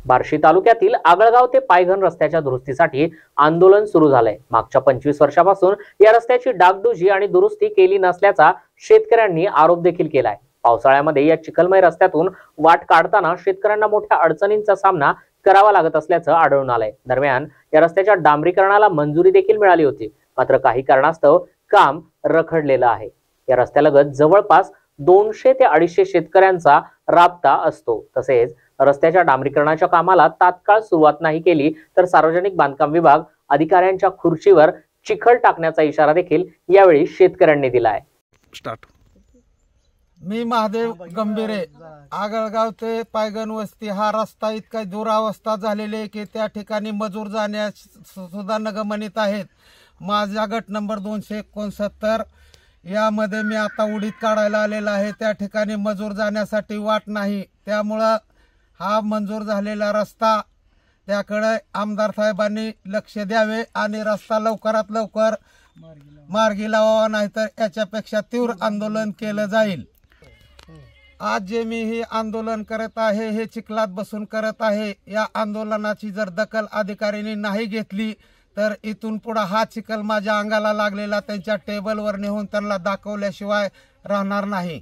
बार्शी तालुक्यातील आगळगाव ते पायघन रस्त्याच्या दुरुस्तीसाठी आंदोलन सुरू झालंय। मागच्या 25 वर्षापासून या रस्त्याची डागडुजी आणि दुरुस्ती केली नसल्याचा शेतकऱ्यांनी आरोप देखील केलाय। पावसाळ्यामध्ये या चिखलमय रस्त्यातून वाट काढताना शेतकऱ्यांना मोठ्या अडचणींचा सामना करावा लागत असल्याचं आढळून आलंय। दरम्यान या रस्त्याच्या डांबरीकरणाला मंजुरी देखील मिळाली होती, मात्र काही कारणास्तव काम रखडलेलं आहे। या रस्त्यालगत जवळपास 200 ते 250 शेतकऱ्यांचा राबता असतो। तसेच रस्त्याच्या डांबरीकरणाच्या कामाला तात्काळ सुरुवात नाही केली तर सार्वजनिक बांधकाम विभाग अधिकाऱ्यांच्या खुर्चीवर चिखल टाकण्याचा इशारा देखील यावेळी शेतकऱ्यांनी दिला आहे। मी महादेव गंभीरे, आगळगाव ते पायघन वस्ती हा रस्ता इतका दुरावस्था झालेली आहे की त्या ठिकाणी मजूर जाण्यास सुद्धा नगमनीत आहेत। माझा गट नंबर 269 यामध्ये मी आता उडीद काढायला आलेला आहे। त्या ठिकाणी मजूर जाण्यासाठी वाट नाही, त्यामुळं हा मंजूर झालेला रस्ता त्याकडे आमदार साहेबांनी लक्ष द्यावे आणि रस्ता लवकरात लवकर मार्गी लावावा, नाहीतर याच्यापेक्षा तीव्र आंदोलन केलं जाईल। आज जे मी हे आंदोलन करत आहे हे चिखलात बसून करत आहे। या आंदोलनाची जर दखल अधिकाऱ्यांनी नाही घेतली तर इथून पुढे हा चिखल माझ्या अंगाला लागलेला त्यांच्या टेबलवर नेऊन त्यांना दाखवल्याशिवाय राहणार नाही।